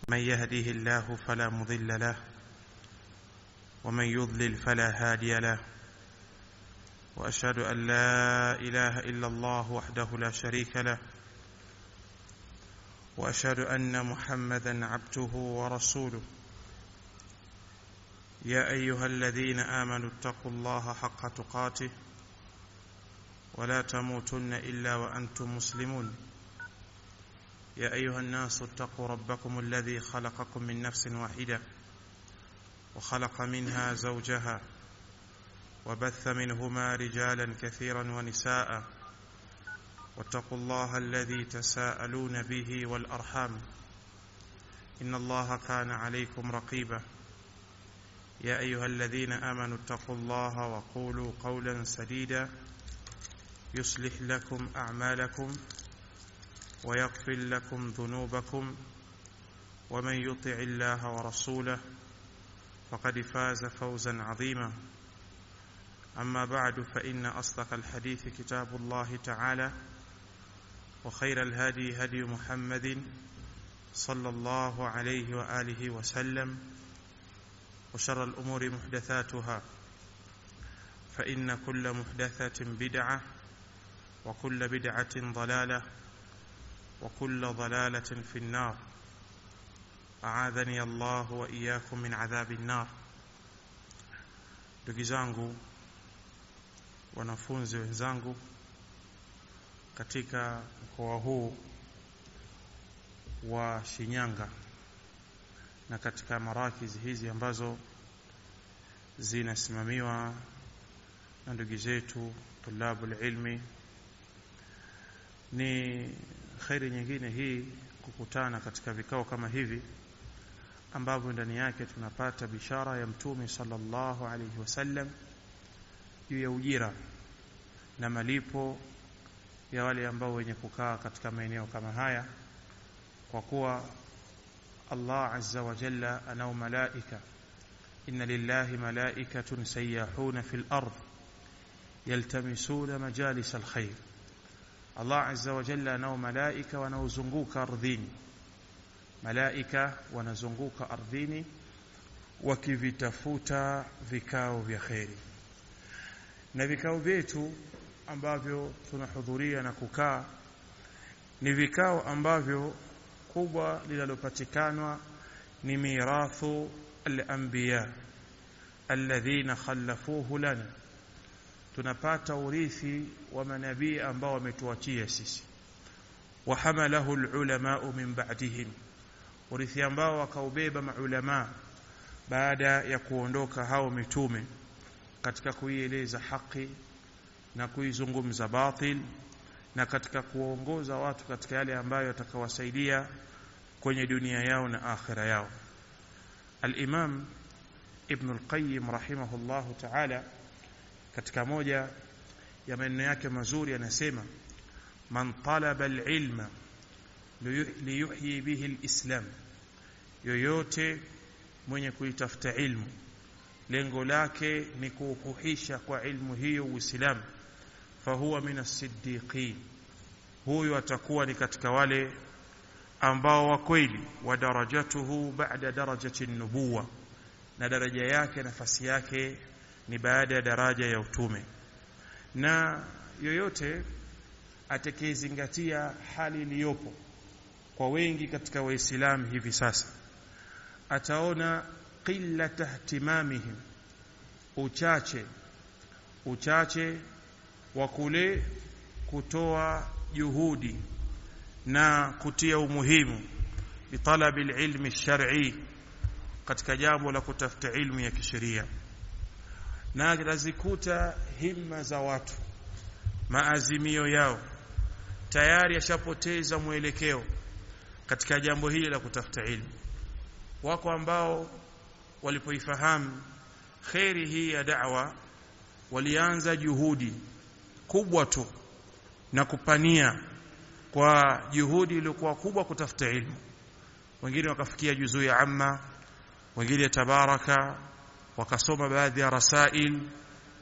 من يهديه الله فلا مضل له ومن يضلل فلا هادي له وأشهد أن لا إله إلا الله وحده لا شريك له وأشهد أن محمدا عبده ورسوله يا أيها الذين آمنوا اتقوا الله حق تقاته ولا تموتن إلا وأنتم مسلمون يا أيها الناس اتقوا ربكم الذي خلقكم من نفس واحدة وخلق منها زوجها وبث منهما رجالا كثيرا ونساء واتقوا الله الذي تساءلون به والأرحام إن الله كان عليكم رقيبا يا أيها الذين آمنوا اتقوا الله وقولوا قولا سديدا يصلح لكم أعمالكم ويغفر لكم ذنوبكم ومن يطع الله ورسوله فقد فاز فوزا عظيما أما بعد فإن أصدق الحديث كتاب الله تعالى وخير الهدي هدي محمد صلى الله عليه وآله وسلم وشر الأمور محدثاتها فإن كل محدثة بدعة وكل بدعة ضلالة وكل ضلالة في النار أعاذني الله وإياكم من عذاب النار. Ndugu zangu, wanafunzi wenzangu, katika mkoa huu wa Shinyanga na katika marakizi hizi ambazo zinasimamiwa na ndugu zetu tulabul ilmi, ni khairi nyingine hii kukutana katika vikao kama hivi ambavyo ndani yake tunapata bishara ya Mtume sallallahu alayhi wasallam juu ya ujira na malipo ya wale ambao wenye kukaa katika maeneo kama haya, kwa kuwa Allah azza wa jalla anao malaika, inna lillahi malaikatun sayyahuna fil ardh yaltamisuna majalis alkhair. Allah azza wa jalla anao malaika wanaozunguka ardhini, malaika wanazunguka ardhini wakivitafuta vikao vya khairi. Na vikao vyetu ambavyo tunahudhuria na kukaa ni vikao ambavyo kubwa linalopatikana ni mirathu al-anbiya alladhina khallafuhu lana. Tunapata urithi wa manabii ambao wametuachia sisi, wa hamalahu al-ulama min ba'dihim, urithi ambao wakaubeba maulama baada ya kuondoka hao mitume katika kuieleza haki na kuizungumza batil na katika kuongoza watu katika yale ambayo yatakawasaidia kwenye dunia yao na akhira yao. Al-Imam Ibn al-Qayyim rahimahullahu ta'ala katika moja ya maneno yake mazuri anasema, man talaba al-ilma liyuhyi bihi al-islam, yoyote mwenye kuitafuta ilmu lengo lake ni kuuhuisha kwa ilmu hiyo Uislamu, fahuwa min as-siddiqin, huyo atakuwa ni katika wale ambao wa kweli, wa darajatuhu ba'da darajati an-nubuwa, na daraja yake, nafasi yake ni baada ya daraja ya utume. Na yoyote atakayezingatia hali iliyopo kwa wengi katika waislamu hivi sasa, ataona qillata ihtimamihim, uchache wa kule kutoa juhudi na kutia umuhimu bitalabi ilmi shar'i, katika jambo la kutafuta ilmu ya kisheria. Na lazikuta himma za watu, maazimio yao tayari yashapoteza mwelekeo katika jambo hili la kutafuta ilmu. Wako ambao walipoifahamu khairi hii ya da'wa walianza juhudi kubwa tu na kupania kwa juhudi iliyokuwa kubwa kutafuta ilmu. Wengine wakafikia juzuu ya amma, wengine tabaraka, wakasoma baadhi ya rasail,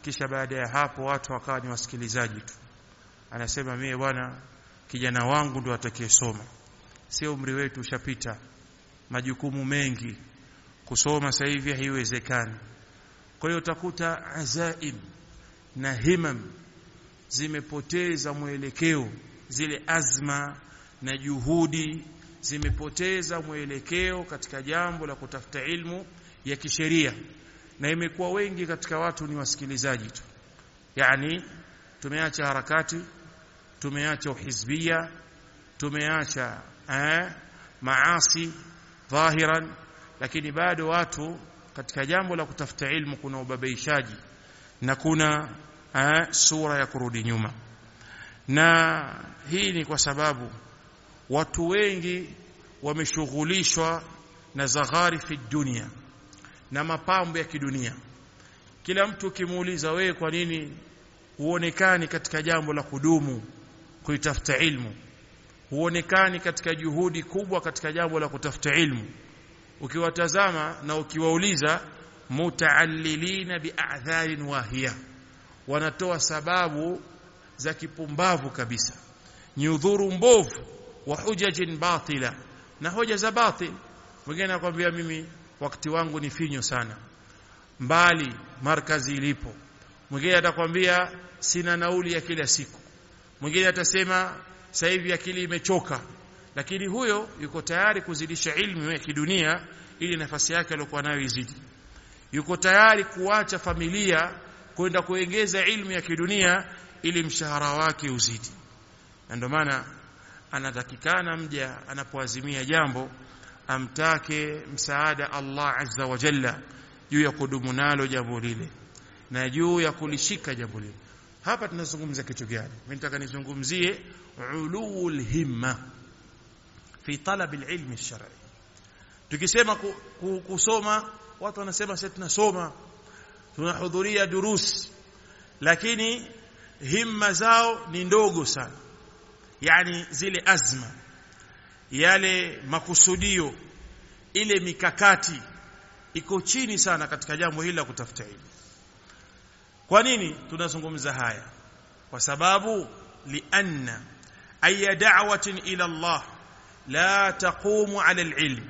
kisha baada ya hapo watu wakawa ni wasikilizaji tu. Anasema mimi bwana kijana wangu ndo atakayesoma, sio umri wetu ushapita, majukumu mengi, kusoma sasa hivi haiwezekani. Kwa hiyo utakuta azaim na himam zimepoteza mwelekeo, zile azma na juhudi zimepoteza mwelekeo katika jambo la kutafuta ilmu ya kisheria, na imekuwa wengi katika watu ni wasikilizaji tu. Yani tumeacha harakati, tumeacha uhizbia, tumeacha maasi dhahiran, lakini bado watu katika jambo la kutafuta ilmu kuna ubabaishaji na kuna sura ya kurudi nyuma. Na hii ni kwa sababu watu wengi wameshughulishwa na zagharifi dunia na mapambo ya kidunia. Kila mtu kimuuliza, wewe kwa nini huonekani katika jambo la kudumu kuitafuta ilmu, huonekani katika juhudi kubwa katika jambo la kutafuta ilmu? Ukiwatazama na ukiwauliza, mutaallilina bi'adharin wahiya, wanatoa sababu za kipumbavu kabisa, nyudhuru mbovu, wa hujajin batila, na hoja za batil. Mwingine anakuambia mimi wakati wangu ni finyo sana, mbali markazi ilipo. Mwingine atakwambia sina nauli ya kila siku. Mwingine atasema sasa hivi akili imechoka. Lakini huyo yuko tayari kuzidisha ilmu ya kidunia ili nafasi yake aliyokuwa nayo izidi. Yuko tayari kuacha familia kwenda kuongeza ilmu ya kidunia ili mshahara wake uzidi. Na ndio maana anatakikana mja anapoazimia jambo amtake msaada Allah azza wa jalla juu ya kudumu nalo jambo lile na juu ya kulishika jambo lile. Hapa tunazungumza kitu gani? Mimi nataka nizungumzie ulul himma fi talab alilm alshar'i. Tukisema kusoma, watu wanasema sisi tunasoma, tunahudhuria durus, lakini himma zao ni ndogo sana. Yani zile azma, yale makusudio, ile mikakati iko chini sana katika jambo hili la kutafuta ilmu. Kwa nini tunazungumza haya? Kwa sababu lianna ay da'watin ila Allah la taqumu ala alilm,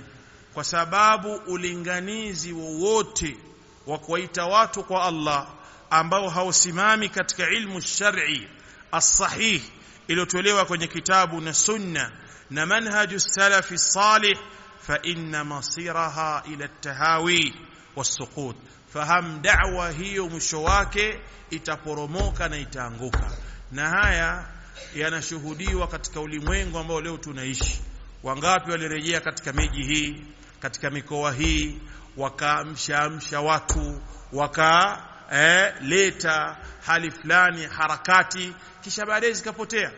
kwa sababu ulinganizi wowote wa kuwaita watu kwa Allah ambao hausimami katika ilmu shar'i as-sahih iliyotolewa kwenye kitabu na sunna na manhaju salafi salih, fa inna masiraha ila at-tahawi was-suqut. Faham da'wa hiyo mwisho wake itaporomoka na itaanguka. Na haya yanashuhudiwa katika ulimwengu ambao leo tunaishi. Wangapi walirejea katika miji hii, katika mikoa hii, wakaamsha watu, leta hali fulani, harakati, kisha baadaye zikapotea.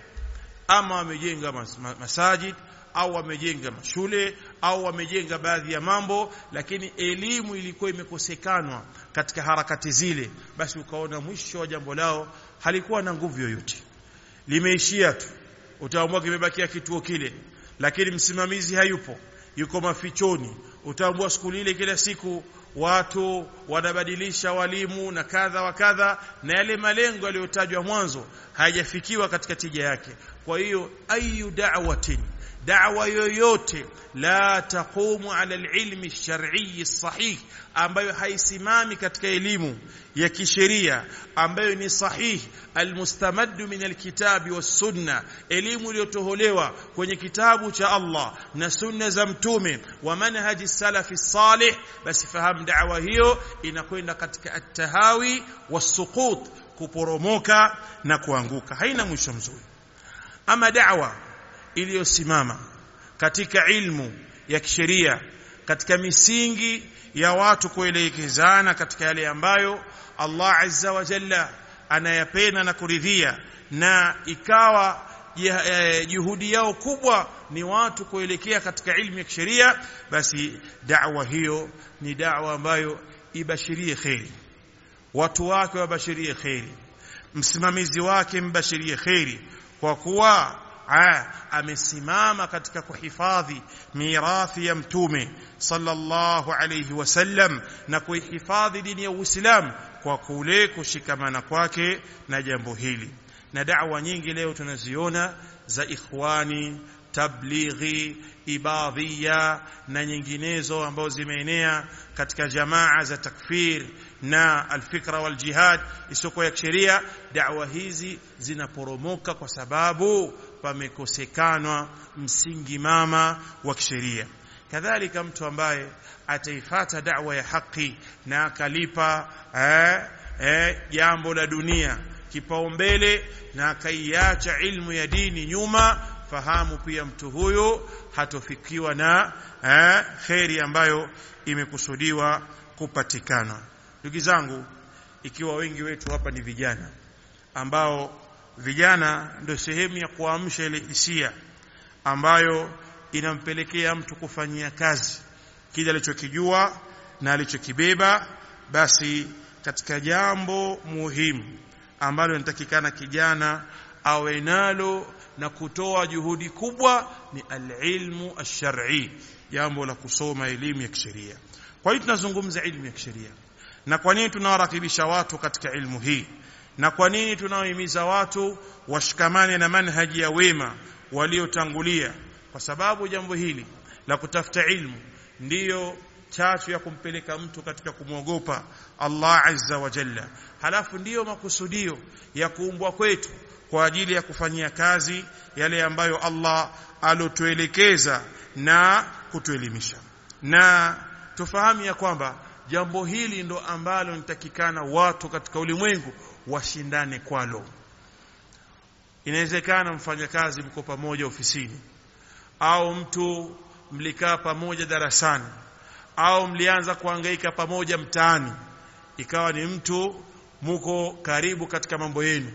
Ama wamejenga masajid, au wamejenga mashule, au wamejenga baadhi ya mambo, lakini elimu ilikuwa imekosekanwa katika harakati zile. Basi ukaona mwisho wa jambo lao halikuwa na nguvu yoyote, limeishia tu. Utaamua kimebakia kituo kile, lakini msimamizi hayupo, yuko mafichoni. Utaamua skuli ile kila siku watu wanabadilisha walimu na kadha wa kadha, na yale malengo yaliyotajwa mwanzo hayajafikiwa katika tija yake. Kwa hiyo ayu da'watin, da'wa yoyote la taqumu ala alilmi alshar'i alsahih, ambayo haisimami katika elimu ya kisheria ambayo ni sahih, almustamaddu min alkitabi was-sunna, elimu iliyotoholewa kwenye kitabu cha Allah na sunna za mtume wa manhaji salafi salih, basi fahamu da'wa hiyo inakwenda katika at-tahawi was-suqut, kuporomoka na kuanguka, haina mwisho mzuri. Ama da'wa iliyosimama katika ilmu ya kisheria, katika misingi ya watu kuelekezana katika yale ambayo Allah azza wa jalla anayapenda na kuridhia, na ikawa juhudi yao kubwa ni watu kuelekea katika ilmu ya kisheria, basi da'wa hiyo ni da'wa ambayo ibashirie khairi, watu wake wabashirie khairi, msimamizi wake mbashirie khairi, kwa kuwa amesimama katika kuhifadhi mirathi ya mtume sallallahu alayhi wasallam na kuhifadhi dini ya Uislamu kwa kule kushikamana kwake na jambo hili. Na da'wa nyingi leo tunaziona za ikhwani, tablighi, ibadhia na nyinginezo ambazo zimeenea katika jamaa za takfir na alfikra wal jihad isoko ya kisheria. Da'wa hizi zinaporomoka kwa sababu pamekosekana msingi mama wa kisheria. Kadhalika mtu ambaye ataifata da'wa ya haki na akalipa jambo la dunia kipaumbele na akaiacha ilmu ya dini nyuma, fahamu pia mtu huyo hatofikiwa na khairi ambayo imekusudiwa kupatikana. Ndugu zangu, ikiwa wengi wetu hapa ni vijana ambao vijana ndio sehemu ya kuamsha ile hisia ambayo inampelekea mtu kufanyia kazi kile alichokijua na alichokibeba, basi katika jambo muhimu ambalo inatakikana kijana awe nalo na kutoa juhudi kubwa ni alilmu ash-shar'i, jambo la kusoma elimu ya kisheria. Kwa hiyo tunazungumza elimu ya kisheria, na kwa nini tunawarakibisha watu katika ilmu hii, na kwa nini tunawahimiza watu washikamane na manhaji ya wema waliotangulia? Kwa sababu jambo hili la kutafuta ilmu ndiyo chachu ya kumpeleka mtu katika kumwogopa Allah azza wa jalla. Halafu ndiyo makusudio ya kuumbwa kwetu kwa ajili ya kufanyia kazi yale ambayo Allah alotuelekeza na kutuelimisha. Na tufahamu ya kwamba jambo hili ndo ambalo nitakikana watu katika ulimwengu washindane kwalo. Inawezekana mfanyakazi mko pamoja ofisini, au mtu mlikaa pamoja darasani, au mlianza kuhangaika pamoja mtaani, ikawa ni mtu muko karibu katika mambo yenu.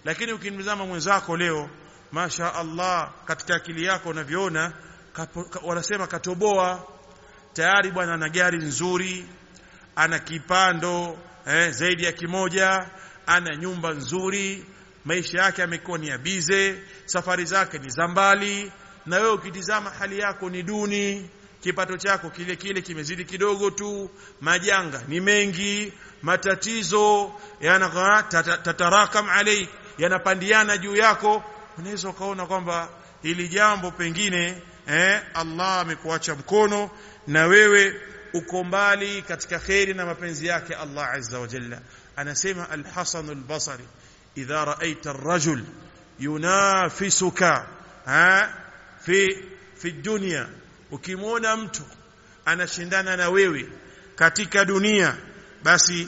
Lakini ukimtazama mwenzako leo, masha Allah, katika akili yako unavyoona, wanasema katoboa tayari, bwana ana gari nzuri, ana kipando zaidi ya kimoja, ana nyumba nzuri, maisha yake yamekuwa ni bize, safari zake ni za mbali, na wewe ukitizama hali yako ni duni, kipato chako kile kile kimezidi kidogo tu, majanga ni mengi, matatizo yanatarakam alayk, yanapandiana juu yako. Unaweza ukaona kwamba hili jambo pengine Allah amekuacha mkono na wewe uko mbali katika khairi na mapenzi yake Allah azza wa jalla. Anasema al-Hasan al-Basri, idha ra'aita ar-rajul yunafisuka fi dunya, ukimwona mtu anashindana na wewe katika dunia, basi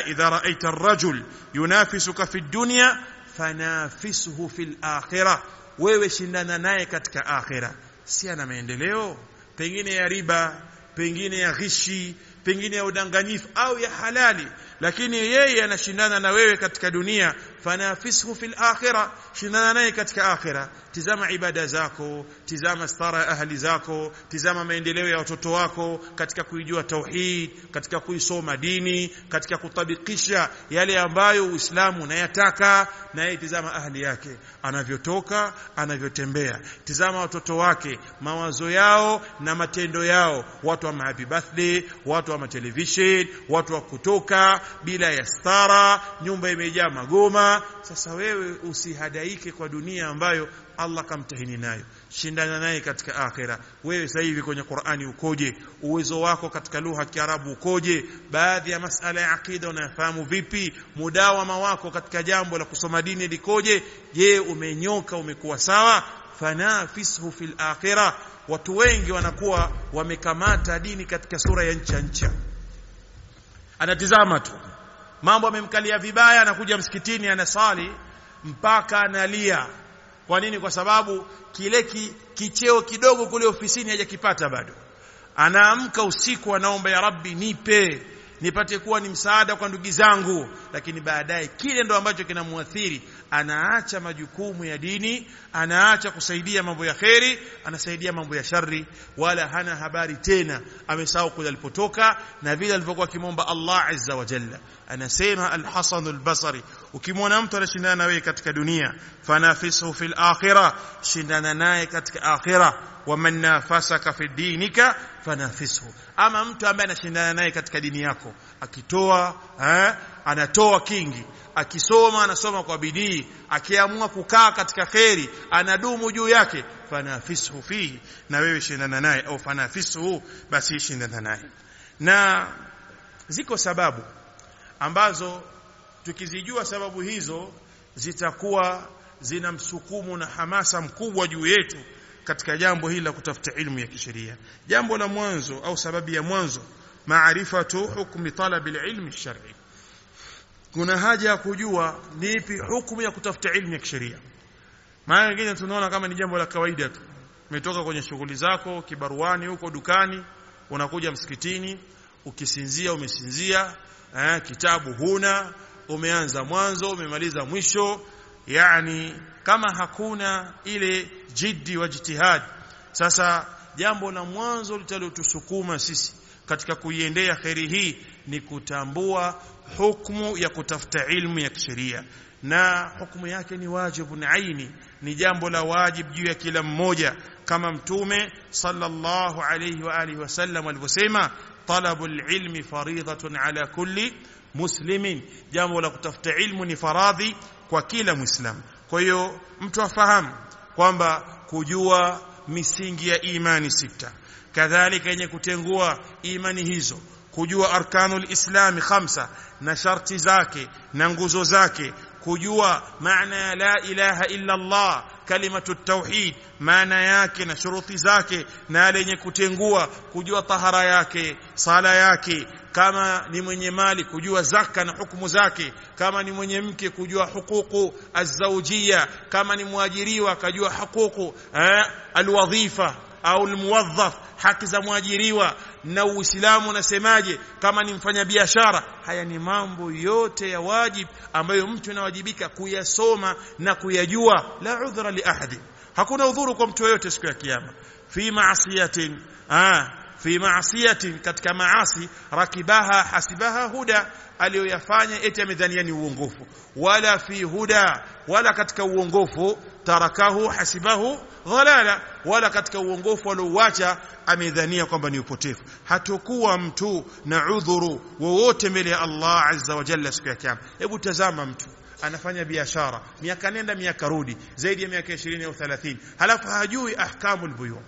idha ra'aita ar-rajul yunafisuka fi dunya fanafisuhu fil akhirah, wewe shindana naye katika akhirah. Si ana maendeleo pengine ya riba, pengine ya ghishi, pengine ya udanganyifu au ya halali, lakini yeye anashindana na wewe katika dunia, fanafisuhu fil akhirah, shindana naye katika akhirah. Tizama ibada zako, tizama stara ya ahli zako, tizama maendeleo ya watoto wako katika kuijua tauhid, katika kuisoma dini, katika kutabikisha yale ambayo Uislamu unayataka. Na yeye tizama ahli yake anavyotoka, anavyotembea, tizama watoto wake, mawazo yao na matendo yao, watu wa happy birthday, watu wa television, watu wa kutoka bila ya stara, nyumba imejaa magoma. Sasa wewe usihadaike kwa dunia ambayo Allah kamtahini nayo, shindana naye katika akhira. Wewe sasa hivi kwenye Qur'ani ukoje? Uwezo wako katika lugha ya Kiarabu ukoje? Baadhi ya masala ya akida unafahamu vipi? Mudawama wako katika jambo la kusoma dini likoje? Je, umenyoka, umekuwa sawa? Fanafisuhu fil akhirah. Watu wengi wanakuwa wamekamata dini katika sura ya ncha, anatizama tu mambo amemkalia vibaya, anakuja msikitini anasali mpaka analia. Kwa nini? Kwa sababu kile kicheo kidogo kule ofisini hajakipata bado. Anaamka usiku anaomba, ya Rabbi nipe, nipate kuwa ni msaada kwa ndugu zangu, lakini baadaye kile ndo ambacho kinamuathiri. Anaacha majukumu ya dini, anaacha kusaidia mambo ya khairi, anasaidia mambo ya shari, wala hana habari tena, amesahau kule alipotoka na vile alivyokuwa kimomba Allah azza wa jalla. Anasema al-Hasan al-Basri, ukimwona mtu anashindana na wewe katika dunia, fanafisuhu fil akhirah, shindana naye katika akhirah. Wa man nafasaka fi dinika fanafisuhu, ama mtu ambaye anashindana naye katika dini yako, akitoa anatoa kingi, akisoma anasoma kwa bidii, akiamua kukaa katika khairi anadumu juu yake, fanafisuhu fihi, na wewe shindana naye, au fanafisuhu, basi shindana naye. Na ziko sababu ambazo tukizijua sababu hizo zitakuwa zina msukumo na hamasa mkubwa juu yetu katika jambo hili la kutafuta ilmu ya kisheria. Jambo la mwanzo au sababu ya mwanzo, maarifatu hukmi talabi alilmi alshar'i. Kuna haja ya kujua ni ipi hukumu ya kutafuta ilmu ya kisheria. Maana wengine tunaona kama ni jambo la kawaida tu. Umetoka kwenye shughuli zako, kibaruani huko dukani, unakuja msikitini, ukisinzia umesinzia, kitabu huna, umeanza mwanzo umemaliza mwisho, yani kama hakuna ile jiddi wa jitihad. Sasa jambo la mwanzo litalotusukuma sisi katika kuiendea khairi hii ni kutambua hukumu ya kutafuta ilmu ya kisheria, na hukumu yake ni wajibu na aini, ni jambo la wajibu juu ya kila mmoja, kama Mtume sallallahu alayhi wa alihi wasallam alivyosema, talabul ilmi fariidatun ala kulli muslimin, jambo la kutafuta ilmu ni faradhi kwa kila Muislamu. Kwa hiyo mtu afahamu kwamba kujua misingi ya imani 6, kadhalika yenye kutengua imani hizo, kujua arkanul islami 5 na sharti zake na nguzo zake, kujua maana ya la ilaha illa Allah, kalimatu tauhid, maana yake na shuruti zake na yale yenye kutengua, kujua tahara yake, sala yake, kama ni mwenye mali kujua zaka na hukumu zake, kama ni mwenye mke kujua hukuku azawjia, kama ni muajiriwa kujua hukuku alwadhifa au almuwazzaf, haki za muajiriwa, na Uislamu unasemaje kama ni mfanya biashara. Haya ni mambo yote ya wajib ambayo mtu anawajibika kuyasoma na kuyajua. La udhra li ahadi, hakuna udhuru kwa mtu yote siku ya kiyama. Fi ma'asiyatin, katika maasi, rakibaha hasibaha huda, aliyoyafanya eti amedhania ni uongofu, wala fi huda, wala katika uongofu, tarakahu hasibahu ghalala, wala katika uongofu aliouacha amedhania kwamba ni upotefu. Hatakuwa mtu na udhuru wowote mbele ya Allah azza wa jalla siku ya kiyama. Hebu tazama, mtu anafanya biashara miaka nenda miaka rudi, zaidi ya miaka 20 au 30, halafu hajui ahkamul buyu',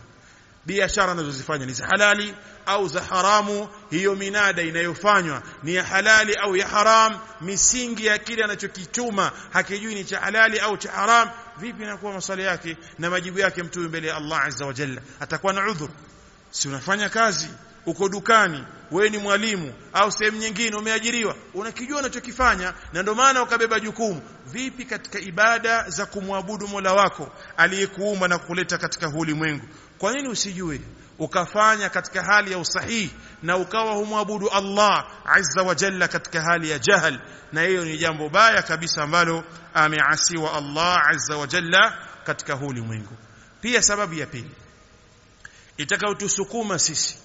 biashara anazozifanya ni za halali au za haramu, hiyo minada inayofanywa ni ya halali au ya haram, misingi ya kile anachokichuma hakijui ni cha halali au cha haram. Vipi inakuwa maswali yake na majibu yake mtu mbele ya Allah azza wa jalla? Atakuwa na udhur. Si unafanya kazi uko dukani, wewe ni mwalimu au sehemu nyingine umeajiriwa, unakijua unachokifanya na ndio maana ukabeba jukumu. Vipi katika ibada za kumwabudu Mola wako aliyekuumba na kukuleta katika ulimwengu? Kwa nini usijue ukafanya katika hali ya usahihi na ukawa humwabudu Allah azza wa jalla katika hali ya jahal? Na hiyo ni jambo baya kabisa ambalo ameasiwa Allah azza wa jalla katika ulimwengu. Pia sababu ya pili itakayotusukuma sisi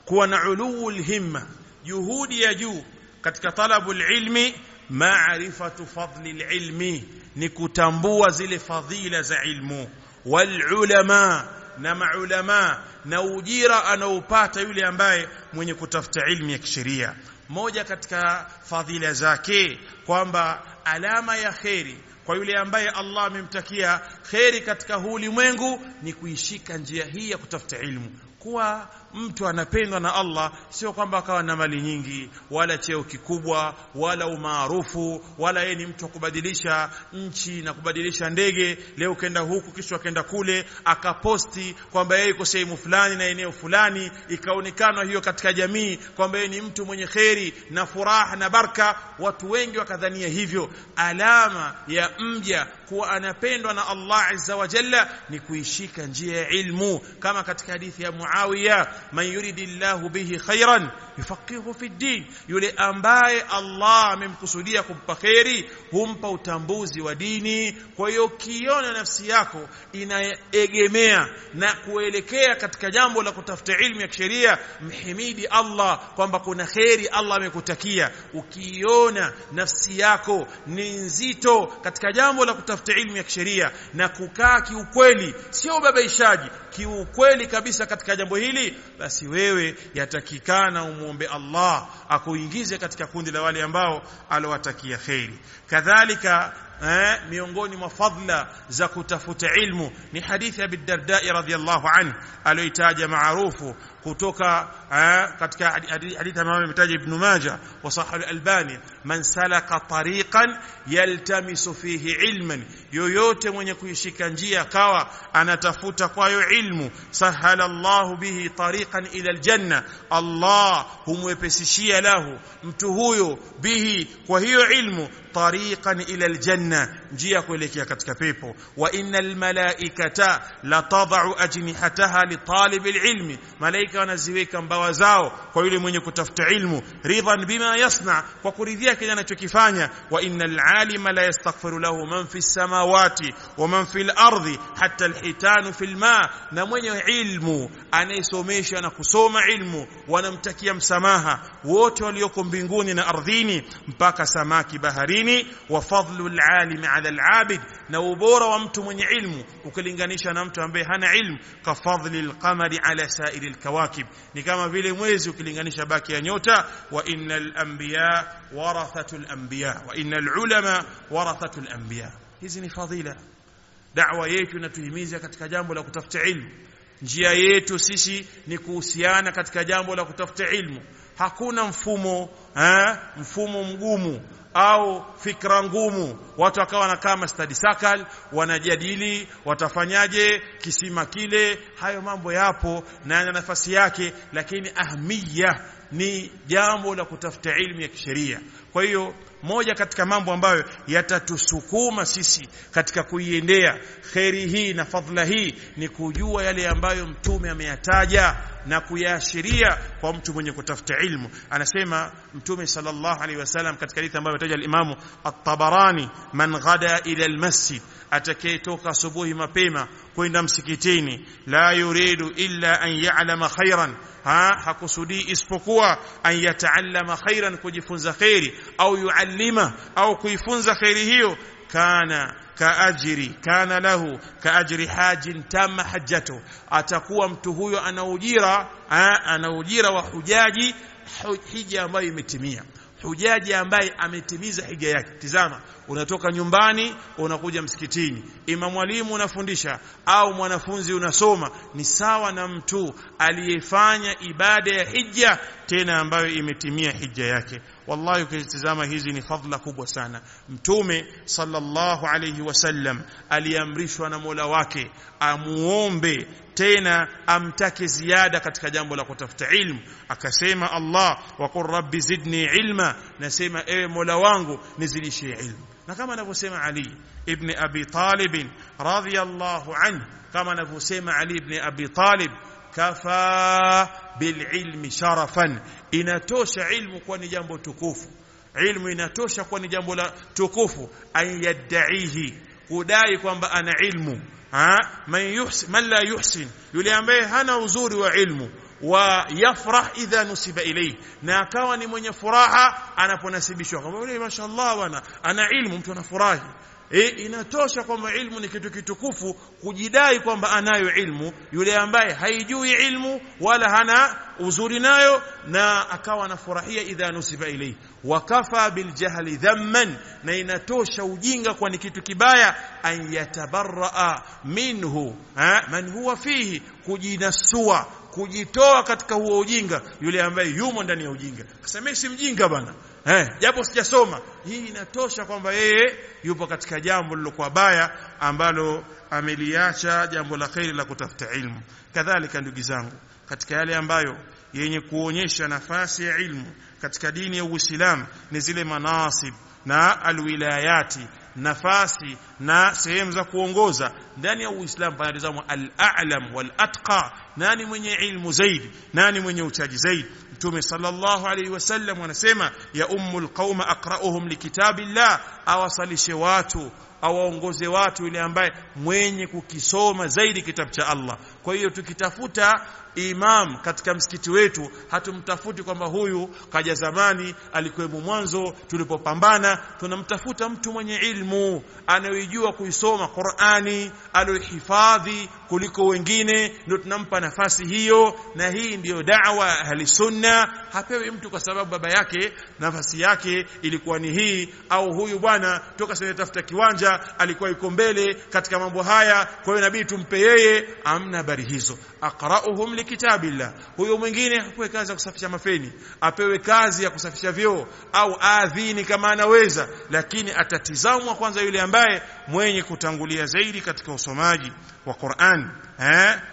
kuwa na ulul himma, juhudi ya juu katika talabul ilmi, maarifatu fadli ilmi, ni kutambua zile fadhila za ilmu, wal ulama, na maulama, na ujira anaopata yule ambaye mwenye kutafuta ilmu ya kisheria. Moja katika fadhila zake kwamba alama ya khairi kwa yule ambaye Allah amemtakia khairi katika ulimwengu ni kuishika njia hii ya kutafuta ilmu. Kuwa mtu anapendwa na Allah sio kwamba akawa na mali nyingi wala cheo kikubwa wala umaarufu, wala yeye ni mtu wa kubadilisha nchi na kubadilisha ndege, leo kenda huku kisha kenda kule, akaposti kwamba yeye yuko sehemu fulani na eneo fulani, ikaonekana hiyo katika jamii kwamba yeye ni mtu mwenye khairi na furaha na baraka. Watu wengi wakadhania hivyo. Alama ya mja kuwa anapendwa na Allah azza wa jalla ni kuishika njia ya ilmu, kama katika hadithi ya Muawiya, man yuridillahu bihi khairan yufaqihu fi din, yule ambaye Allah amemkusudia kumpa khairi humpa utambuzi wa dini. Kwa hiyo kiona nafsi yako inaegemea na kuelekea katika jambo la kutafuta ilmu ya kisheria, mhimidi Allah kwamba kuna khairi Allah amekutakia. Ukiona nafsi yako ni nzito katika jambo la kutafuta ilmu ya kisheria na kukaa kiukweli, sio babaishaji, kiukweli kabisa katika jambo hili, basi wewe yatakikana umuombe Allah akuingize katika kundi la wale ambao alowatakia khairi. Kadhalika miongoni mwa fadhila za kutafuta ilmu ni hadithi ya Abi Darda radhiyallahu anhu aliyotaja maarufu kutoka katika hadithi ambayo imetaja Ibn Majah wa Sahih al-Albani, man salaka tariqan yaltamisu fihi ilman, yoyote mwenye kuishika njia kawa anatafuta kwayo ilmu, sahala Allahu bihi tariqan ila aljanna, Allah humwepesishia lahu mtu huyo bihi kwa hiyo ilmu tariqan ila aljanna, njia kuelekea katika pepo. Wa innal malaikata la tad'u ajnihataha li talibil ilmi, malaika wanaziweka mbawa zao kwa yule mwenye kutafuta ilmu, ridhan bima yasna, kwa kuridhia kile anachokifanya. Wa innal alima la yastaghfiru lahu man fis samawati wa man fil ardi hatta alhitanu fil ma, na mwenye ilmu anayesomesha na kusoma ilmu wanamtakia msamaha wote walioko mbinguni na ardhini mpaka samaki baharini. Wa fadlul alimi ala alabid, na ubora wa mtu mwenye ilmu ukilinganisha na mtu ambaye hana ilmu, ka fadlil qamari ala sa'iril kawakib, ni kama vile mwezi ukilinganisha baki ya nyota. Wa innal anbiya warathatul anbiya wa innal ulama warathatul anbiya. Hizi ni fadhila. Da'wa yetu inatuhimiza katika jambo la kutafuta ilmu. Njia yetu sisi ni kuhusiana katika jambo la kutafuta ilmu. Hakuna mfumo mgumu au fikra ngumu watu wakawa na kama study circle wanajadili watafanyaje kisima kile. Hayo mambo yapo na yana nafasi yake, lakini ahmiya ni jambo la kutafuta ilmu ya kisheria. Kwa hiyo moja katika mambo ambayo yatatusukuma sisi katika kuiendea khairi hii na fadhila hii ni kujua yale ambayo Mtume ameyataja na kuyaashiria kwa mtu mwenye kutafuta ilmu. Anasema Mtume sallallahu alaihi wasallam katika hadithi ambayo ametaja al-Imam at-Tabarani, man ghada ila al-masjid, atakayetoka asubuhi mapema kwenda msikitini, la yuridu illa an ya'lama khairan, hakusudi isipokuwa an yataallama khairan, kujifunza khairi, au yuallima, au kuifunza khairi hiyo, kana lahu kaajri hajin tamma hajjatu, atakuwa mtu huyo ana ujira wa hujaji, hija ambayo imetimia, hujaji ambaye ametimiza hija yake. Tizama, unatoka nyumbani unakuja msikitini, ima mwalimu unafundisha au mwanafunzi unasoma, ni sawa na mtu aliyefanya ibada ya hija tena ambayo imetimia hija yake. Wallahi ukitazama hizi ni fadhila kubwa sana. Mtume sallallahu alayhi wasallam aliamrishwa na Mola wake amuombe tena amtake ziada katika jambo la kutafuta ilmu. Akasema Allah, wa qur rabbi zidni ilma, nasema ewe Mola wangu nizidishie ilmu. Na kama anavyosema Ali ibn Abi Talib radhiyallahu anhu, kama anavyosema Ali ibn Abi Talib, kafa bililmi sharafan, inatosha ilmu kwa ni jambo tukufu. Ilmu inatosha kwa ni jambo la tukufu. An yad'ihi, kudai kwamba ana ilmu. Man la yuhsin, yule ambaye hana uzuri wa ilmu. Wa yafrah idha nusiba ilayhi, na akawa ni mwenye furaha anaponasibishwa kwamba yule mashallah bwana ana ilmu, mtu anafurahi. Inatosha kwamba ilmu ni kitu kitukufu, kujidai kwamba anayo ilmu yule ambaye haijui ilmu wala hana uzuri nayo, na akawa anafurahia idha nusiba ilayhi. Wakafa biljahli dhamman, na inatosha ujinga kwa ni kitu kibaya. An yatabarra minhu man huwa fihi, kujinasua, kujitoa katika huo ujinga yule ambaye yumo ndani ya ujinga. Kasema si mjinga bana, japo sijasoma. Hii inatosha kwamba yeye yupo katika jambo lilokuwa baya ambalo ameliacha jambo la khairi la kutafuta ilmu. Kadhalika ndugu zangu, katika yale ambayo yenye kuonyesha nafasi ya ilmu katika dini ya Uislamu ni zile manasib na alwilayati, nafasi na sehemu za kuongoza ndani ya Uislamu. Panatazamwa al-a'lam wal-atqa, nani mwenye ilmu zaidi, nani mwenye uchaji zaidi. Mtume sallallahu alayhi wasallam anasema, ya ummul qauma aqra'uhum likitabillah, awasalishe watu, awaongoze watu yule ambaye mwenye kukisoma zaidi kitabu cha Allah. Kwa hiyo tukitafuta imam katika msikiti wetu, hatumtafuti kwamba huyu kaja zamani alikuwemo mwanzo tulipopambana. Tunamtafuta mtu mwenye ilmu, anayejua kuisoma Qur'ani, aliyohifadhi kuliko wengine, ndio tunampa nafasi hiyo. Na hii ndiyo da'wa ahli sunna. Hapewi mtu kwa sababu baba yake nafasi yake ilikuwa ni hii, au huyu bwana toka sasa tafuta kiwanja alikuwa yuko mbele katika mambo haya, kwa hiyo inabidi tumpe yeye. Amna habari hizo. Aqra'uhum likitabillah. Huyo mwingine hapewi kazi ya kusafisha mafeni, apewe kazi ya kusafisha vyoo au adhini kama anaweza, lakini atatizamwa kwanza yule ambaye mwenye kutangulia zaidi katika usomaji wa Qur'an,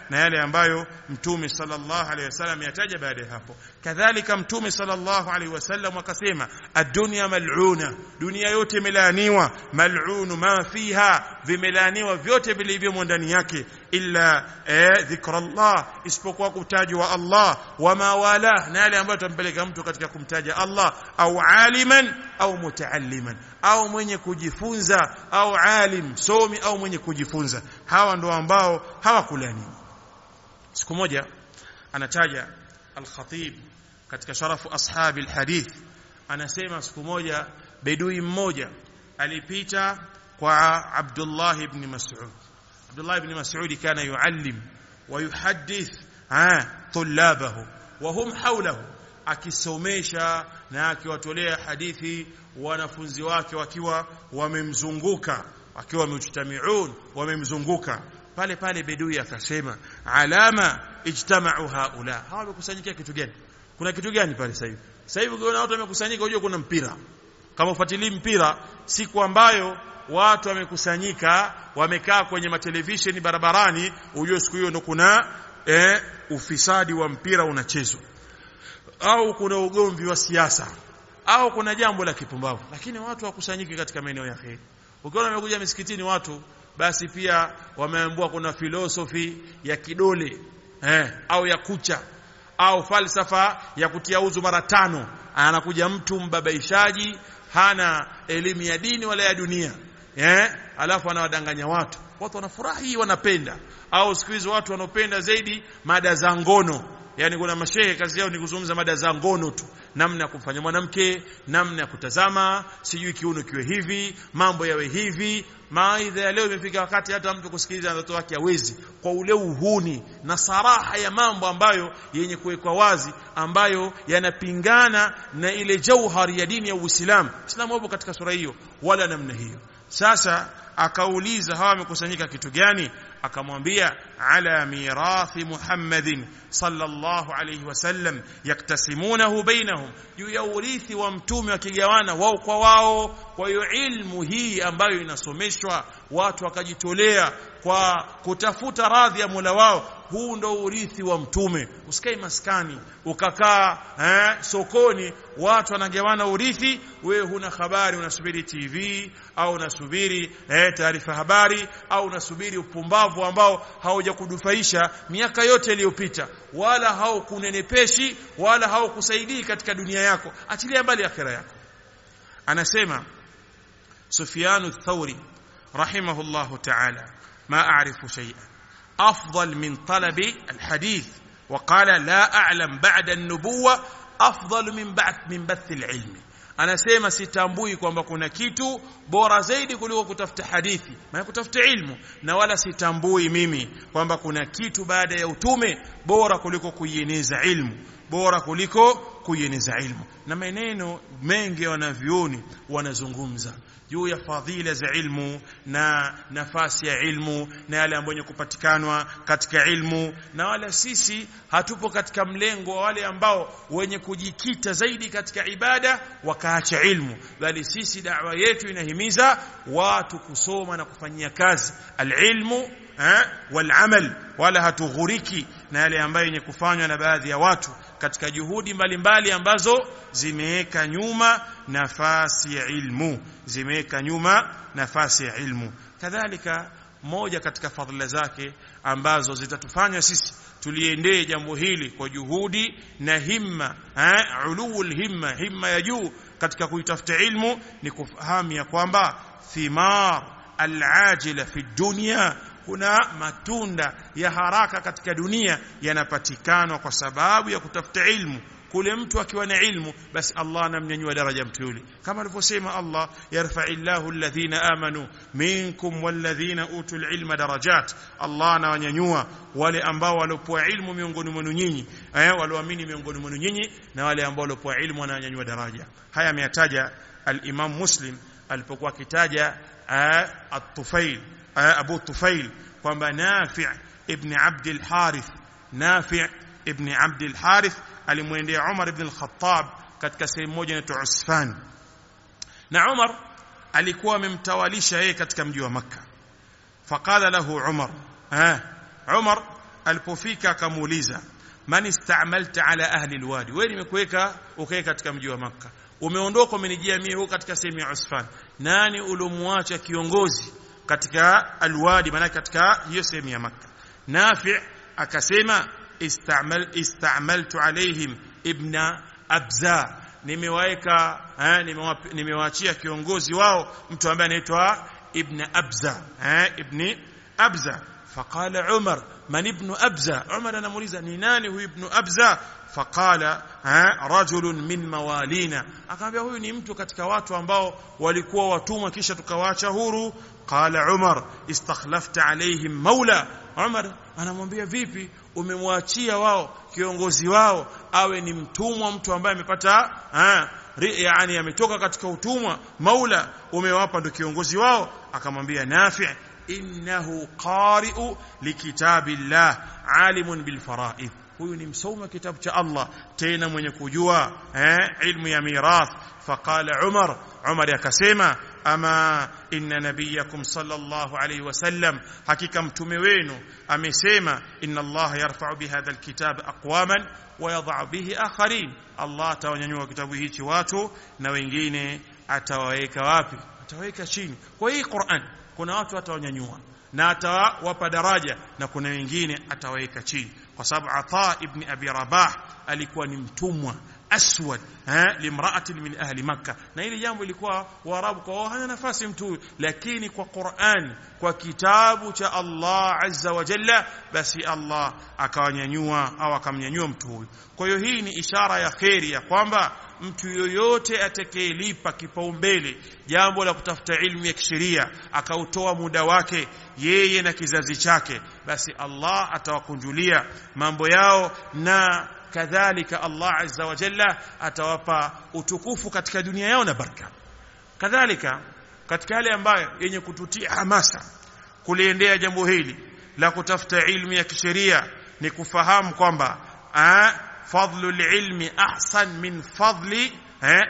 na yale ambayo Mtume sallallahu alaihi wasallam yataja baada ya hapo. Kadhalika Mtume sallallahu alaihi wasallam akasema, ad-dunya mal'una, dunia yote imelaaniwa, mal'unu ma fiha, vimelaaniwa vyote vilivyomo ndani yake, illa dhikrullah, isipokuwa kutajwa Allah, wa ma wala, na yale ambayo tumpeleka mtu katika kumtaja Allah, au aliman au mutaalliman, au mwenye kujifunza, au alim somi, au mwenye kujifunza. Hawa ndio ambao hawakulaaniwa. Siku moja anataja al-Khatib katika sharafu ashabi al-hadith, anasema siku moja bedui mmoja alipita kwa Abdullah ibn Mas'ud. Abdullah ibn Mas'ud kana yuallim wa yuhaddith tullabahu wa hum hawlahu, akisomesha na akiwatolea hadithi wanafunzi wake wakiwa wamemzunguka, wakiwa wamejtamiun, wamemzunguka. Pale pale bedui akasema, alama ijtama'u haula, hawa wamekusanyika kitu gani? Kuna kitu gani pale sasa hivi? Sasa hivi ukiona watu wamekusanyika, unajua kuna mpira. Kama ufuatilie mpira, siku ambayo watu wamekusanyika wamekaa kwenye matelevisheni barabarani, unajua siku hiyo ndo kuna ufisadi wa mpira unachezwa, au kuna ugomvi wa siasa, au kuna jambo la kipumbavu. Lakini watu wakusanyiki katika maeneo ya kheri. Ukiona wamekuja misikitini watu, basi pia wameambiwa kuna filosofi ya kidole au ya kucha, au falsafa ya kutia uzu mara 5. Anakuja mtu mbabaishaji, hana elimu ya dini wala ya dunia, alafu anawadanganya watu. Watu wanafurahi, wanapenda. Au siku hizo watu wanopenda zaidi mada za ngono. Yani kuna mashehe kazi yao ni kuzungumza mada za ngono tu, namna ya kumfanya mwanamke, namna ya kutazama, sijui kiuno kiwe hivi, mambo yawe hivi. Maidha ya leo imefika wakati hata mtu kusikiliza mtoto wake hawezi, kwa ule uhuni na saraha ya mambo ambayo yenye kuwekwa wazi, ambayo yanapingana na ile jauhari ya dini ya Uislamu. Uislamu hapo katika sura hiyo wala namna hiyo. Sasa akauliza hawa wamekusanyika kitu gani? Akamwambia, ala mirathi Muhammadin sallallahu alayhi wasallam yaktasimunahu bainahum, juu ya urithi wa mtume wakigawana wao kwa wao. Kwa hiyo ilmu hii ambayo inasomeshwa, watu wakajitolea kwa kutafuta radhi ya Mola wao, huu ndo urithi wa mtume. Usikae maskani ukakaa sokoni watu wanagawana urithi, wewe huna habari, unasubiri TV au unasubiri taarifa habari, au unasubiri upumbavu ambao haujakudufaisha miaka yote iliyopita, wala haukunenepeshi, wala haukusaidii katika dunia yako, achilia mbali akhira yako. Anasema Sufyan ath-Thawri rahimahullahu ta'ala, ma a'rifu shay'an afdal min talabi al-hadith, wa qala la a'lam ba'da an-nubuwah afdal min bath al-ilm. Anasema sitambui kwamba kuna kitu bora zaidi kuliko kutafuta hadithi, maana kutafuta ilmu, na wala sitambui mimi kwamba kuna kitu baada ya utume bora kuliko kuieneza ilmu, bora kuliko kuieneza ilmu. Na maneno mengi wanavyoni wanazungumza juu ya fadhila za ilmu na nafasi ya ilmu na yale ambayo kupatikana katika ilmu, na wala sisi hatupo katika mlengo wa wale ambao wenye kujikita zaidi katika ibada wakaacha ilmu, bali sisi da'wa yetu inahimiza watu kusoma na kufanyia kazi alilmu wal amal, wala hatughuriki na yale ambayo yenye kufanywa na baadhi ya watu katika juhudi mbalimbali ambazo zimeweka nyuma nafasi ya ilmu, zimeweka nyuma nafasi ya ilmu. Kadhalika moja katika fadhila zake ambazo zitatufanya sisi tuliendee jambo hili kwa juhudi na himma, ulul himma ya juu katika kuitafuta ilmu, ni kufahamu ya kwamba thimar al-ajila fi dunya, kuna matunda ya haraka katika dunia yanapatikana kwa sababu ya kutafuta ilmu. kule mtu akiwa na ilmu basi Allah anamnyanyua daraja mtu yule, kama alivyosema Allah yarfa'illahu alladhina amanu minkum walladhina utul ilma darajat. Allah anawanyanyua wale ambao walopewa ilmu miongoni mwenu nyinyi, walioamini miongoni mwenu nyinyi, na wale ambao walopewa ilmu wananyanyua daraja. Haya ameyataja al-Imam Muslim alipokuwa akitaja at-Tufail, Abu Tufail, kwamba Nafi' ibn Abd al-Harith, Nafi' ibn Abd al-Harith alimwendea Umar ibn al-Khattab katika sehemu moja inaitwa Usfan, na Umar alikuwa amemtawalisha yeye katika mji wa Makkah. Faqala lahu Umar alipofika akamuuliza, man ista'malta ala ahli alwadi, wewe nimekuweka ukae katika mji wa Makkah, umeondoka umenijia mimi huko katika sehemu ya Usfan, nani ulomwacha kiongozi katika alwadi, maana katika hiyo sehemu ya Makkah? Nafi' akasema ista'maltu alaihim ibn Abza, nimewaachia kiongozi wao mtu ambaye anaitwa ibn Abza, ibn Abza. Faqala Umar, man ibn Abza? Umar anamuuliza ni nani huyu ibn Abza? Faqala rajulun min mawalina, akamwambia huyu ni mtu katika watu ambao walikuwa watumwa kisha tukawaacha huru. Qala Umar istakhlafta alaihim maula. Umar anamwambia vipi umemwachia wao kiongozi wao awe ni mtumwa, mtu ambaye amepata yani ametoka katika utumwa, maula umewapa ndo kiongozi wao? Akamwambia Nafi' innahu qari'u likitabillah alimun bil fara'id, huyu ni msoma kitabu cha Allah tena mwenye kujua ilmu ya mirath. Faqala Umar akasema, ama inna nabiyakum sallallahu alayhi wasallam, hakika mtume wenu amesema, inna Allah yarfa'u bihadha alkitab aqwaman wa yadh'u bihi akharin, Allah atawanyanyua kitabu hichi watu na wengine atawaweka wapi? Atawaweka chini. Kwa hii Qur'an kuna watu atawanyanyua na atawapa daraja na kuna wengine atawaweka chini, kwa sababu Ata ibn Abi Rabah alikuwa ni mtumwa aswad limra'atin min ahli Makkah, na ile jambo ilikuwa Waarabu kwa hana nafasi mtu, lakini kwa Qur'an, kwa kitabu cha Allah azza wa jalla, basi Allah akawanyanyua au akamnyanyua mtu huyu. Kwa hiyo hii ni ishara ya khairi ya kwamba mtu yoyote atakayelipa kipaumbele jambo la kutafuta ilmu ya kisheria, akautoa muda wake yeye na kizazi chake, basi Allah atawakunjulia mambo yao, na kadhalika Allah azza wa jalla atawapa utukufu katika dunia yao na baraka. Kadhalika katika yale ambayo yenye kututia hamasa kuliendea jambo hili la kutafuta ilmu ya kisheria ni kufahamu kwamba fadlul ilmi ahsan min fadli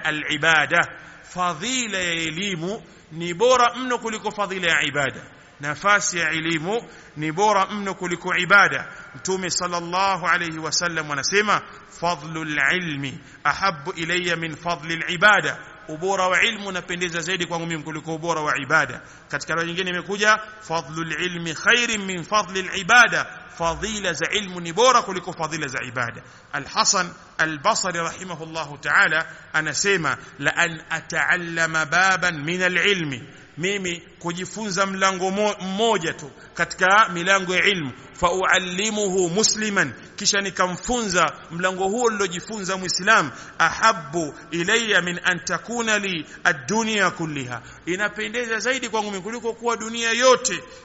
al-ibada, fadhila ya elimu ni bora mno kuliko fadhila ya ibada. Nafasi ya elimu ni bora mno kuliko ibada. Mtume sallallahu alayhi wasallam anasema, fadlul ilmi ahabbu ilayya min fadli al-ibada, ubora wa ilmu unapendeza zaidi kwangu mimi kuliko ubora wa ibada. Katika riwaya nyingine imekuja fadlul ilmi khairin min fadli al-ibada, fadhila za ilmu ni bora kuliko fadhila za ibada. Al-Hasan al-Basri rahimahullahu ta'ala anasema, la an ata'allama baban min al-ilmi, mimi kujifunza mlango mmoja tu katika milango ya ilmu, fa uallimuhu musliman, kisha nikamfunza mlango huo nilojifunza muislam, ahabbu ilayya min an takuna li ad-dunya kulliha, inapendeza zaidi kwangu mimi kuliko kuwa dunia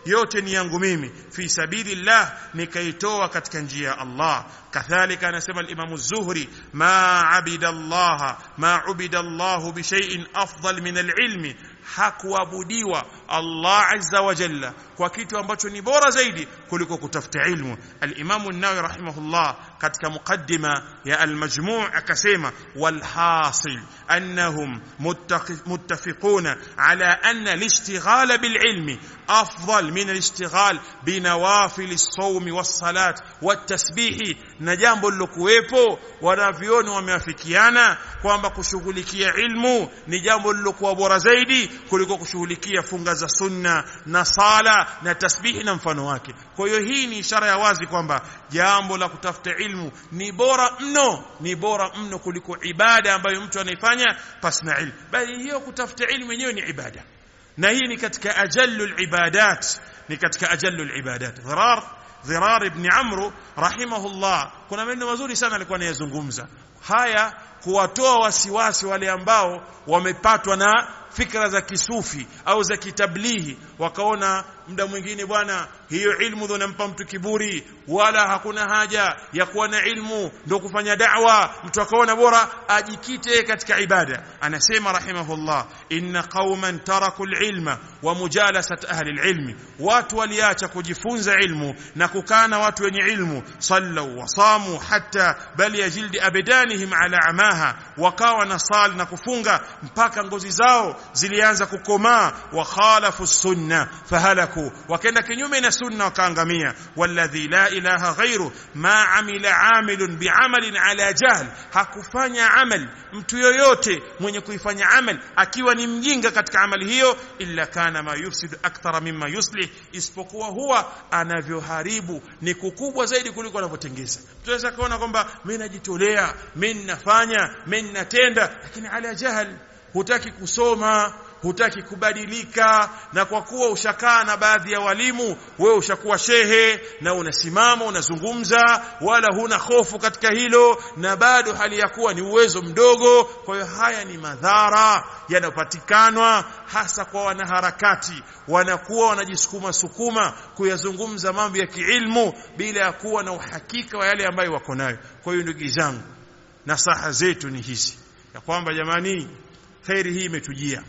yote ni yangu mimi, fi sabilillah, nikaitoa katika njia ya Allah. Kadhalika anasema al-Imam az-Zuhri, ma abida Allah bi shay'in afdal min al-ilmi, hakuabudiwa Allah azza wa jalla kwa kitu ambacho ni bora zaidi kuliko kutafuta ilmu. Al-Imam an-Nawawi rahimahullah katika muqaddima ya al-Majmu' akasema, wal hasil annahum muttafiquna ala anna al-ishtighal bil ilmi afdal min al-ishtighal bi nawafil as-sawm was-salat wat-tasbih, na jambo lilokuwepo wanavioni wameafikiana kwamba kushughulikia ilmu ni jambo lilokuwa bora zaidi kuliko kushughulikia funga za sunna na sala na tasbihi na mfano wake. Kwa hiyo hii ni ishara ya wazi kwamba jambo la kutafuta ilmu ni bora mno kuliko ibada ambayo mtu anaifanya pasina ilmu, bali hiyo kutafuta ilmu yenyewe ni ibada, na hii ni katika ajallul ibadat, Dharar Dhirar ibn Amr rahimahullah, kuna maneno mazuri sana alikuwa anayazungumza haya kuwatoa wasiwasi wale ambao wamepatwa na fikra za kisufi au za kitablihi, wakaona muda mwingine bwana hiyo ilmu ndio inampa mtu kiburi, wala hakuna haja ya kuwa na ilmu ndio kufanya da'wa. Mtu akaona bora ajikite katika ibada. Anasema rahimahullah, inna qauman taraku alilma wa mujalasat ahli alilmi, watu waliacha kujifunza ilmu na kukaa na watu wenye ilmu. Sallu wa samu hatta bal yajildi abdanihim ala amaha, wakawa na sali na kufunga mpaka ngozi zao zilianza kukomaa. Wa khalafu sunna fahalaku, wakaenda kinyume na sunna wakaangamia. Walladhi la ilaha ghairu ma amila amilun bi'amalin ala jahl, hakufanya amal mtu yoyote mwenye kuifanya amal akiwa ni mjinga katika amali hiyo, illa kana ma yufsidu akthara mimma yuslih, isipokuwa huwa anavyoharibu ni kukubwa zaidi kuliko anavyotengeza. Tunaweza kuona kwamba mimi najitolea, mimi nafanya, mimi natenda, lakini ala jahl, hutaki kusoma, hutaki kubadilika, na kwa kuwa ushakaa na baadhi ya walimu, wewe ushakuwa shehe na unasimama unazungumza, wala huna hofu katika hilo, na bado hali ya kuwa ni uwezo mdogo. Kwa hiyo haya ni madhara yanayopatikana hasa kwa wanaharakati, wanakuwa wanajisukuma sukuma kuyazungumza mambo ya kiilmu bila ya kuwa na uhakika wa yale ambayo wako nayo. Kwa hiyo ndugu zangu, nasaha zetu ni hizi ya kwamba jamani, khairi hii imetujia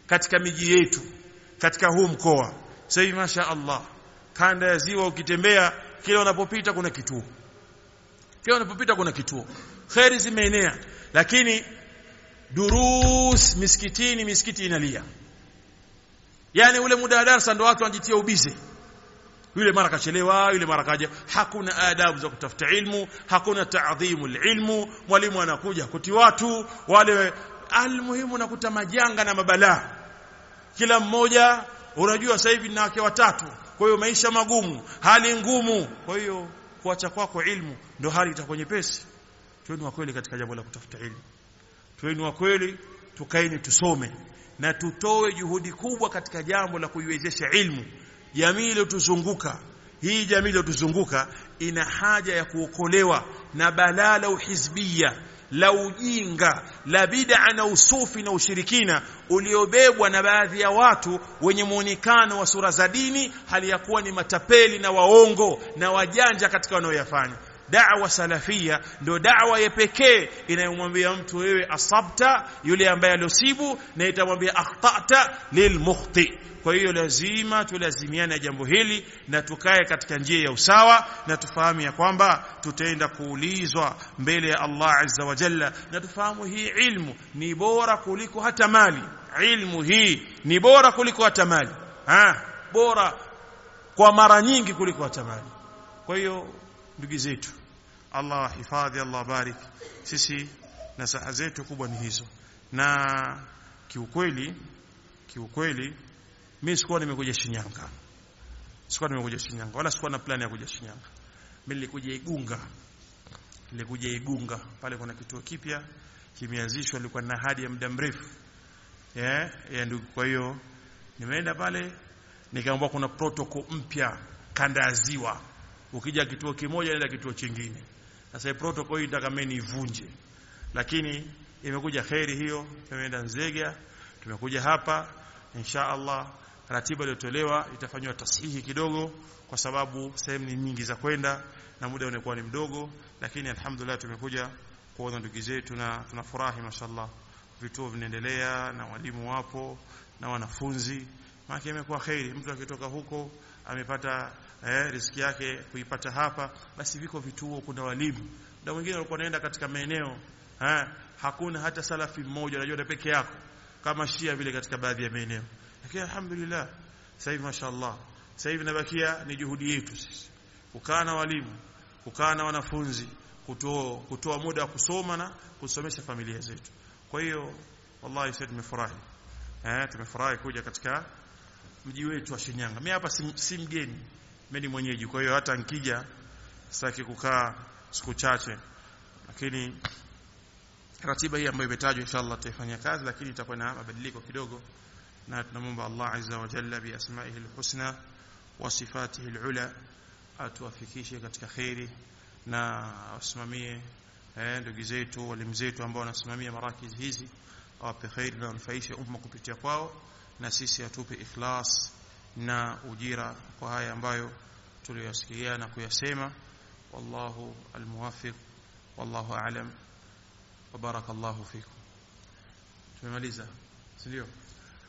katika miji yetu, katika huu mkoa. Sasa hivi masha Allah, kanda ya Ziwa ukitembea, kila unapopita kuna kituo, kila unapopita kuna kituo, khairi zimeenea. Lakini durus miskitini, miskiti inalia. Yani ule muda wa darasa ndo watu wanajitia ubize, yule mara kachelewa, yule mara kaja. Hakuna adabu za kutafuta ilmu, hakuna taadhimu ilmu. Mwalimu anakuja kuti watu wale, almuhimu nakuta majanga na mabalaa kila mmoja. Unajua sasa hivi na wake watatu, kwa hiyo maisha magumu, hali ngumu. Kwa hiyo kuacha kwako ilmu ndio hali itakuwa nyepesi. Tuweni wa kweli katika jambo la kutafuta ilmu, tuweni wa kweli, tukaeni tusome na tutoe juhudi kubwa katika jambo la kuiwezesha ilmu. Jamii iliyotuzunguka, hii jamii iliyotuzunguka ina haja ya kuokolewa na balaa la uhizbia, la ujinga, la bid'a na usufi na ushirikina uliobebwa na baadhi ya watu wenye muonekano wa sura za dini, hali ya kuwa ni matapeli na waongo na wajanja katika wanaoyafanya. Da'wa salafia ndio da'wa ya pekee inayomwambia mtu wewe asabta, yule ambaye alosibu, na itamwambia akhtata lilmukhti. Kwa hiyo lazima tulazimiane jambo hili na tukae katika njia ya usawa, na tufahamu ya kwamba tutaenda kuulizwa mbele ya Allah azza wa jalla, na tufahamu hii ilmu ni bora kuliko hata mali. Ilmu hii ni bora kuliko hata mali, bora kwa mara nyingi kuliko hata mali. Kwa hiyo ndugu zetu, Allah hifadhi, Allah barik. Sisi nasaha zetu kubwa ni hizo, na kiukweli mimi sikuwa nimekuja Shinyanga, wala sikuwa na plani ya kuja Shinyanga. Mimi nilikuja Igunga, pale kuna kituo kipya kimeanzishwa, nilikuwa na ahadi ya muda mrefu ya ndugu. Kwa hiyo nimeenda pale, nikaambiwa kuna protocol mpya kanda ya Ziwa, ukija kituo kimoja nenda kituo kingine. Sasa protocol hii nataka mimi nivunje, lakini imekuja khairi hiyo. Tumeenda Nzega, tumekuja hapa, insha Allah ratiba iliyotolewa itafanywa tasihi kidogo, kwa sababu sehemu ni nyingi za kwenda na muda unakuwa ni mdogo. Lakini alhamdulillah tumekuja kuona ndugu zetu na tunafurahi mashallah. Vituo vinaendelea na walimu wapo na wanafunzi, maana imekuwa khairi. Mtu akitoka huko amepata riziki yake kuipata hapa, basi viko vituo, kuna walimu. Na wengine walikuwa wanaenda katika maeneo hakuna hata salafi mmoja, unajua peke yako kama Shia vile katika baadhi ya maeneo. Lakini alhamdulillah sasa hivi mashallah, sasa hivi nabakia ni juhudi yetu sisi kukaa na walimu, kukaa na wanafunzi, kutoa muda wa kusoma na kusomesha familia zetu. Kwa hiyo wallahi sisi tumefurahi, tumefurahi kuja katika mji wetu wa Shinyanga. Mimi hapa si mgeni, mimi ni mwenyeji. Kwa hiyo hata nikija sitaki kukaa siku chache, lakini ratiba hii ambayo imetajwa inshallah tutafanya kazi, lakini itakuwa na mabadiliko kidogo. Na tunamwomba Allah azza wa jalla bi asma'ihi alhusna wa sifatihi alula atuafikishe katika khairi na wasimamie ndugu zetu walimu zetu ambao wanasimamia marakiz hizi, awape khairi na wanufaishe umma kupitia kwao, na sisi atupe ikhlas na ujira kwa haya ambayo tuliyosikia na kuyasema. Wallahu almuwafiq, wallahu a'lam, wa barakallahu fikum. Tumemaliza, sio?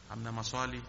Hamna maswali?